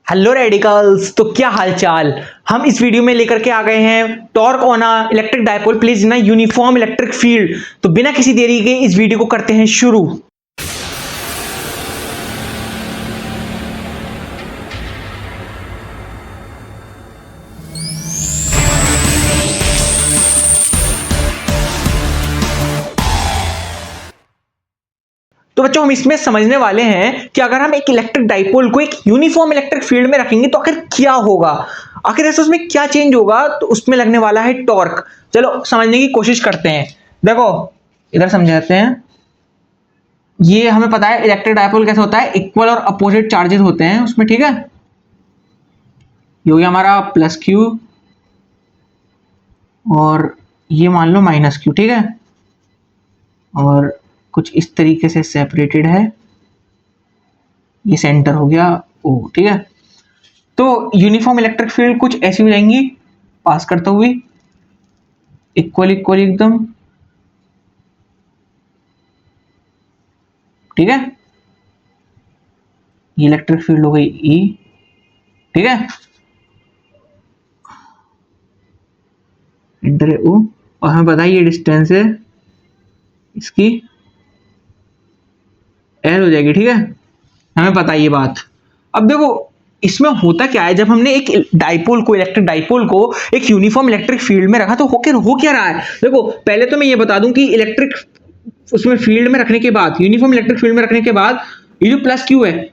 Hello radicals. तो क्या हालचाल। हम इस वीडियो में लेकर के आ गए हैं torque on a electric dipole placed in a uniform electric field. तो बिना किसी देरी के इस वीडियो को करते हैं शुरू। तो बच्चों हम इसमें समझने वाले हैं कि अगर हम एक इलेक्ट्रिक डाइपोल को एक यूनिफॉर्म इलेक्ट्रिक फील्ड में रखेंगे तो आखिर क्या होगा, आखिर ऐसे उसमें क्या चेंज होगा। तो उसमें लगने वाला है टॉर्क। चलो समझने की कोशिश करते हैं। देखो इधर समझाते हैं। ये हमें पता है इलेक्ट्रिक डाइपोल कैसे होता है, इक्वल और अपोजिट चार्जेस होते हैं उसमें, ठीक है। ये हो गया हमारा प्लस क्यू और ये मान लो माइनस क्यू, ठीक है। और कुछ इस तरीके से सेपरेटेड है, ये सेंटर हो गया ओ, ठीक है। तो यूनिफॉर्म इलेक्ट्रिक फील्ड कुछ ऐसी हो जाएंगी पास करते हुए, इक्वल इक्वल एकदम, ठीक है। ये इलेक्ट्रिक फील्ड हो गई ई, ठीक है। इंटर है ओ, और हमें पता है ये डिस्टेंस है इसकी एल हो जाएगी, ठीक है। हमें पता है ये बात। अब देखो इसमें होता क्या है, जब हमने एक डाइपोल को, इलेक्ट्रिक डाइपोल को एक यूनिफॉर्म इलेक्ट्रिक फील्ड में रखा तो हो क्या रहा है। देखो पहले तो मैं ये बता दूं कि इलेक्ट्रिक उसमें फील्ड में रखने के बाद, यूनिफॉर्म इलेक्ट्रिक फील्ड में रखने के बाद ये जो प्लस क्यू है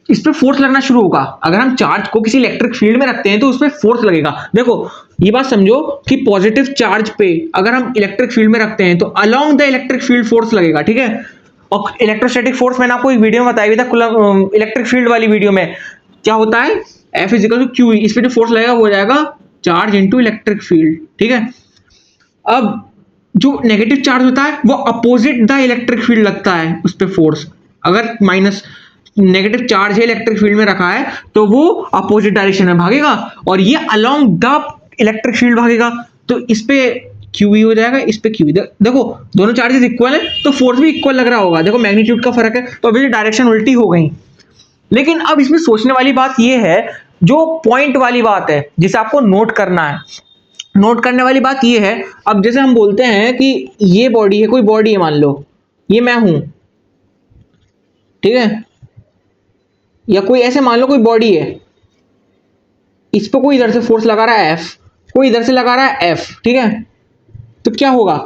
इस पे फोर्स लगना शुरू होगा। अगर हम चार्ज को किसी इलेक्ट्रिक फील्ड में रखते हैं तो उसमें फोर्स लगेगा। देखो ये बात समझो कि पॉजिटिव चार्ज पे अगर हम इलेक्ट्रिक फील्ड में रखते हैं तो along the electric field force लगेगा, ठीक है। और इलेक्ट्रोस्टैटिक फोर्स मैंने आपको एक वीडियो में बताया भी था, इलेक्ट्रिक फील्ड वाली वीडियो में, क्या होता है F इजिकल टू क्यू। इस पे जो फोर्स लगेगा वो हो जाएगा चार्ज इनटू इलेक्ट्रिक फील्ड, ठीक है। अब जो नेगेटिव चार्ज होता है वो अपोजिट द इलेक्ट्रिक फील्ड लगता है उस पे फोर्स। अगर माइनस नेगेटिव चार्ज है इलेक्ट्रिक फील्ड में रखा है तो वो अपोजिट डायरेक्शन में भागेगा और ये अलोंग द इलेक्ट्रिक फील्ड भागेगा। तो इस पे क्यू हो जाएगा, इस पे क्यू। देखो दोनों चार्जेस इक्वल है तो फोर्स भी इक्वल लग रहा होगा। देखो मैग्नीट्यूड का फर्क है तो अभी डायरेक्शन उल्टी हो गई। लेकिन अब इसमें सोचने वाली बात यह है, जो पॉइंट वाली बात है जिसे आपको नोट करना है, नोट करने वाली बात यह है। अब जैसे हम बोलते हैं कि ये बॉडी है, कोई बॉडी है, मान लो ये मैं हूं, ठीक है। या कोई ऐसे मान लो कोई बॉडी है, इस पर कोई इधर से फोर्स लगा रहा है एफ, कोई इधर से लगा रहा है एफ, ठीक है। तो क्या होगा,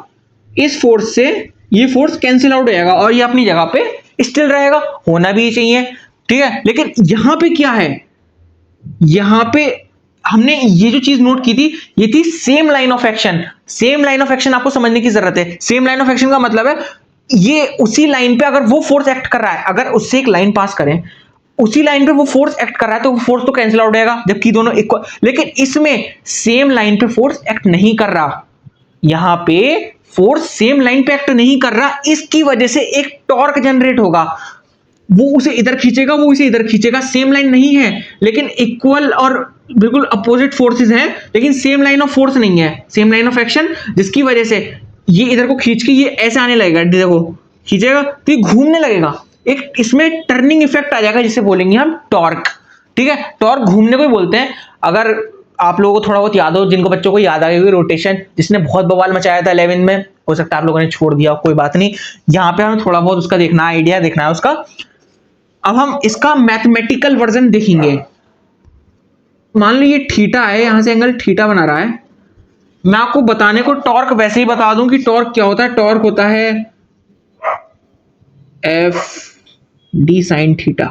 इस फोर्स से ये फोर्स कैंसिल आउट हो जाएगा और ये अपनी जगह पे स्टिल रहेगा। होना भी चाहिए, ठीक है। लेकिन यहां पे क्या है, यहां पे हमने ये जो चीज नोट की थी ये थी same line of action. Same line of action आपको समझने की जरूरत है। सेम लाइन ऑफ एक्शन का मतलब है ये उसी लाइन पे अगर वो फोर्स एक्ट कर रहा है, अगर उससे एक लाइन पास करें, उसी लाइन पे वो फोर्स एक्ट कर रहा है तो वो फोर्स तो कैंसिल आउट हो जाएगा जबकि दोनों इक्वल। लेकिन इसमें सेम लाइन पे फोर्स एक्ट नहीं कर रहा, यहां पे फोर्स सेम लाइन पे एक्ट नहीं कर रहा, इसकी वजह से एक टॉर्क जनरेट होगा। वो उसे इधर खींचेगा, वो इसे इधर खींचेगा। सेम लाइन नहीं है लेकिन इक्वल और बिल्कुल अपोजिट फोर्सेस हैं, लेकिन सेम लाइन ऑफ फोर्स नहीं है, सेम लाइन ऑफ एक्शन, जिसकी वजह से ये इधर को खींच के ये ऐसे आने लगेगा। देखो खींचेगा तो ये घूमने लगेगा, एक इसमें टर्निंग इफेक्ट आ जाएगा जिसे बोलेंगे हम टॉर्क, ठीक है। टॉर्क घूमने को ही बोलते हैं। अगर आप लोगों को थोड़ा बहुत याद हो, जिनको बच्चों को याद आ गई रोटेशन, जिसने बहुत बवाल मचाया था 11वीं में, हो सकता है आप लोगों ने छोड़ दिया, कोई बात नहीं। यहां पे हमें थोड़ा बहुत उसका देखना है, आइडिया देखना है उसका। अब हम इसका मैथमेटिकल वर्जन देखेंगे। मान लो ये थीटा है, यहां से एंगल थीटा बना रहा है। मैं आपको बताने को टॉर्क वैसे ही बता दूं कि टॉर्क क्या होता है। टॉर्क होता है F D sine theta.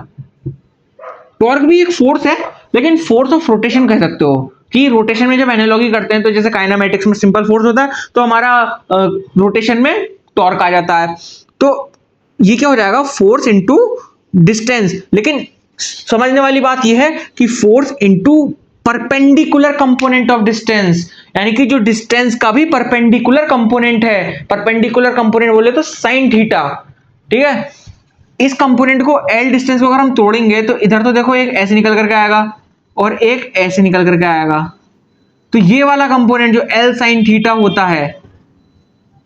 Torque भी एक फोर्स है, लेकिन फोर्स ऑफ रोटेशन कह सकते हो कि रोटेशन में जब एनालॉजी करते हैं तो जैसे काइनेमेटिक्स में सिंपल फोर्स होता है तो हमारा रोटेशन में टॉर्क आ जाता है। तो ये क्या हो जाएगा, फोर्स इनटू डिस्टेंस। लेकिन समझने वाली बात यह है कि force into perpendicular component of distance, यानी कि जो डिस्टेंस का भी परपेंडिकुलर कंपोनेंट है। परपेंडिकुलर कंपोनेंट बोले तो साइन थीटा, ठीक है। इस कंपोनेंट को एल डिस्टेंस को अगर हम तोड़ेंगे तो इधर तो देखो एक ऐसे निकल करके आएगा और एक ऐसे निकल करके आएगा। तो ये वाला कंपोनेंट जो एल साइन थीटा होता है,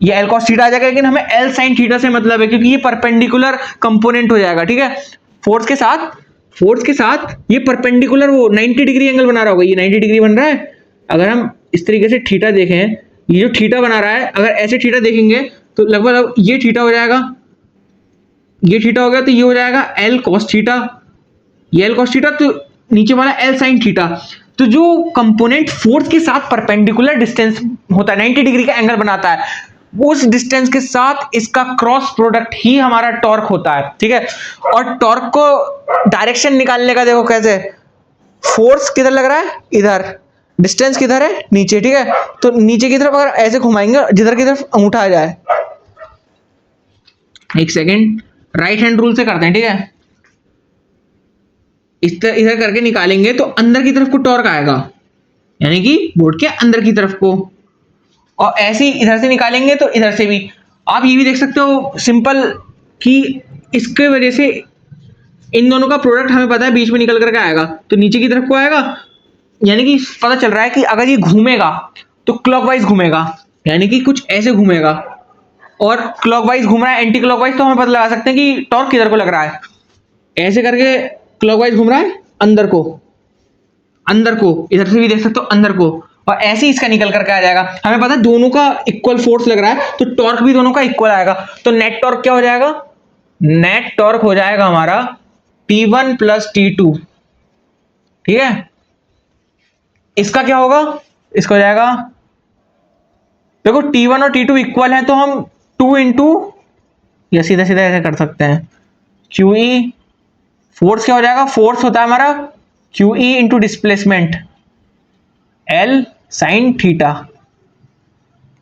ये एल कॉस थीटा आ जाएगा, लेकिन हमें एल साइन थीटा से मतलब है क्योंकि ये परपेंडिकुलर कंपोनेंट हो जाएगा, ठीक है, फोर्स के साथ। फोर्स के साथ ये परपेंडिकुलर वो 90 डिग्री एंगल बना रहा होगा, ये 90 डिग्री बन रहा है। अगर हम इस तरीके से थीटा देखें, ये जो थीटा बना रहा है, अगर ऐसे थीटा देखेंगे तो लगभग ये थीटा हो जाएगा, ये थीटा हो गया, तो ये हो जाएगा एल कॉस थीटा, ये एल कॉस थीटा, तो नीचे वाला एल साइन थीटा। तो जो कंपोनेंट फोर्स के साथ परपेंडिकुलर डिस्टेंस होता है, 90 डिग्री का एंगल बनाता है, उस डिस्टेंस के साथ इसका क्रॉस प्रोडक्ट ही हमारा टॉर्क होता है, ठीक है। और टॉर्क को डायरेक्शन निकालने का देखो कैसे, फोर्स किधर लग रहा है, इधर, डिस्टेंस किधर है, नीचे, ठीक है। तो नीचे की तरफ अगर ऐसे घुमाएंगे, जिधर की तरफ अंगूठा आ जाए, एक सेकेंड, राइट हैंड रूल से करते हैं, ठीक है। इधर करके निकालेंगे तो अंदर की तरफ को टॉर्क आएगा, यानी कि बोर्ड के अंदर की तरफ को, और ऐसे ही इधर से निकालेंगे तो इधर से भी। आप ये भी देख सकते हो सिंपल कि इसके वजह से इन दोनों का प्रोडक्ट हमें पता है बीच में निकल करके आएगा, तो नीचे की तरफ को आएगा, यानी कि पता चल रहा है कि अगर ये घूमेगा तो क्लॉकवाइज घूमेगा, यानी कि कुछ ऐसे घूमेगा, और क्लॉकवाइज घूम रहा है, एंटी क्लॉकवाइज, तो हमें पता लगा सकते हैं कि टॉर्क किधर को लग रहा है। ऐसे करके क्लॉकवाइज घूम रहा है, अंदर को, अंदर को, इधर से भी देख सकते हो अंदर को, और ऐसे ही इसका निकल करके आ जाएगा। हमें पता है दोनों का इक्वल फोर्स लग रहा है, तो टॉर्क भी दोनों का इक्वल आएगा। तो नेट टॉर्क क्या हो जाएगा, नेट टॉर्क हो जाएगा हमारा T1 प्लस T2, ठीक है। इसका क्या होगा, इसका हो जाएगा, देखो T1 और T2 इक्वल है, तो हम 2 इंटू, या सीधा सीधा ऐसे कर सकते हैं, QE, फोर्स क्या हो जाएगा, फोर्स होता है हमारा QE into displacement L sine theta,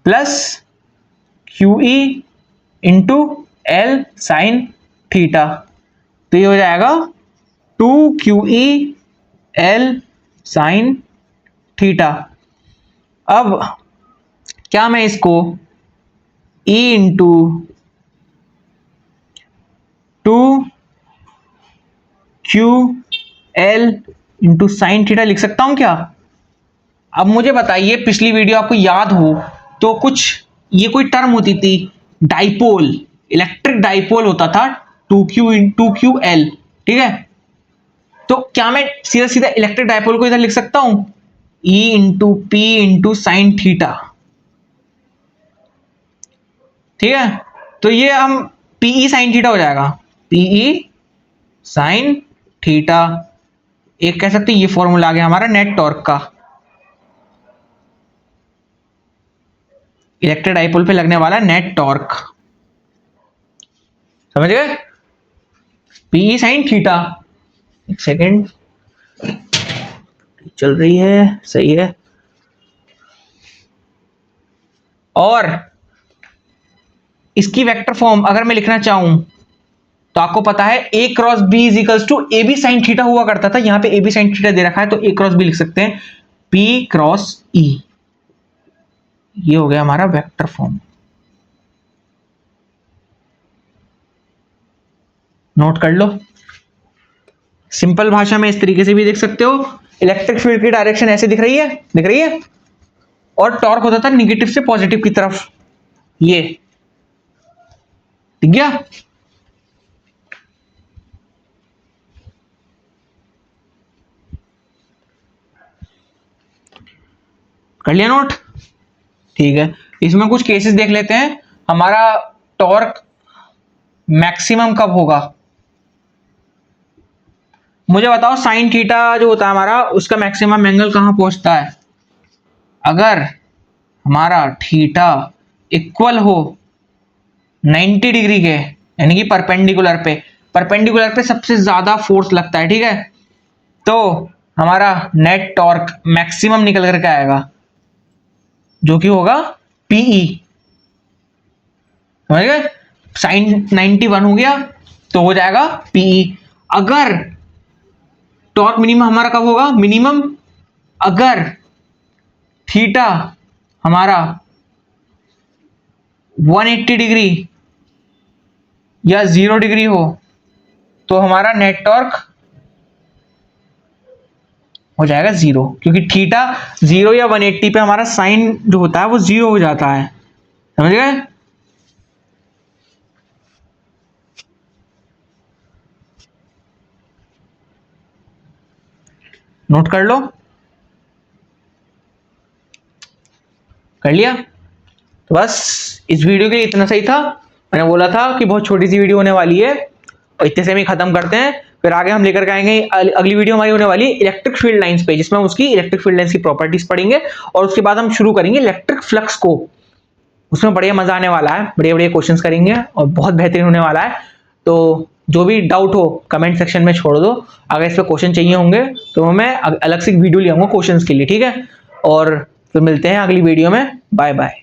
plus QE into L sine theta, तो ये हो जाएगा 2QE L साइन थीटा। अब क्या मैं इसको E into 2QL into sine theta लिख सकता हूं क्या। अब मुझे बताइए, पिछली वीडियो आपको याद हो तो कुछ ये कोई टर्म होती थी, डाइपोल, इलेक्ट्रिक डाइपोल होता था 2QL, ठीक है। तो क्या मैं सीधा सीधा इलेक्ट्रिक डाइपोल को इधर लिख सकता हूं, E into P into sine theta, ठीक है। तो ये हम PE साइन थीटा हो जाएगा, PE साइन थीटा, एक कह सकते हैं ये फॉर्मूला आ गया हमारा नेट टॉर्क का, इलेक्ट्रिक डाइपोल पे लगने वाला नेट टॉर्क, समझ गए, पीई साइन थीटा। एक सेकेंड, चल रही है, सही है। और इसकी वेक्टर फॉर्म अगर मैं लिखना चाहूं तो आपको पता है A cross B is equals to A B sine theta हुआ करता था, यहां पे ए बी साइन थीटा दे रखा है, तो A क्रॉस B लिख सकते हैं P क्रॉस E, ये हो गया हमारा वेक्टर फॉर्म, नोट कर लो। सिंपल भाषा में इस तरीके से भी देख सकते हो, इलेक्ट्रिक फील्ड की डायरेक्शन ऐसे दिख रही है, दिख रही है, और टॉर्क होता था निगेटिव से पॉजिटिव की तरफ, ये दिख गया। कर लिया नोट, ठीक है। इसमें कुछ केसेस देख लेते हैं, हमारा टॉर्क मैक्सिमम कब होगा। मुझे बताओ साइन थीटा जो होता है हमारा, उसका मैक्सिमम एंगल कहां पहुंचता है, अगर हमारा थीटा इक्वल हो 90 डिग्री के, यानी कि परपेंडिकुलर पे, परपेंडिकुलर पे सबसे ज्यादा फोर्स लगता है, ठीक है। तो हमारा नेट टॉर्क मैक्सिमम निकल करके आएगा, जो कि होगा पीई, समझ गए, साइन 91 हो गया तो हो जाएगा पीई। अगर टॉर्क मिनिमम हमारा कब होगा, मिनिमम अगर थीटा हमारा 180 डिग्री या 0 डिग्री हो, तो हमारा नेट टॉर्क हो जाएगा 0, क्योंकि थीटा 0 या 180 पे हमारा साइन जो होता है वो 0 हो जाता है, समझ गए। नोट कर लो, कर लिया? तो बस इस वीडियो के लिए इतना सही था। मैंने बोला था कि बहुत छोटी सी वीडियो होने वाली है और इतने से हम ही खत्म करते हैं। फिर आगे हम लेकर के आएंगे, अगली वीडियो हमारी होने वाली इलेक्ट्रिक फील्ड लाइंस पे, जिसमें हम उसकी इलेक्ट्रिक फील्ड लाइंस की प्रॉपर्टीज पढ़ेंगे और उसके बाद हम शुरू करेंगे इलेक्ट्रिक फ्लक्स को। उसमें बढ़िया मजा आने वाला है, बढ़िया बढ़िया क्वेश्चंस करेंगे और बहुत बेहतरीन होने वाला है। तो जो भी डाउट हो कमेंट सेक्शन में छोड़ दो। अगर इस पर क्वेश्चन चाहिए होंगे तो मैं अलग से एक वीडियो ले आऊंगा क्वेश्चंस के लिए, ठीक है? और फिर मिलते हैं अगली वीडियो में। Bye bye.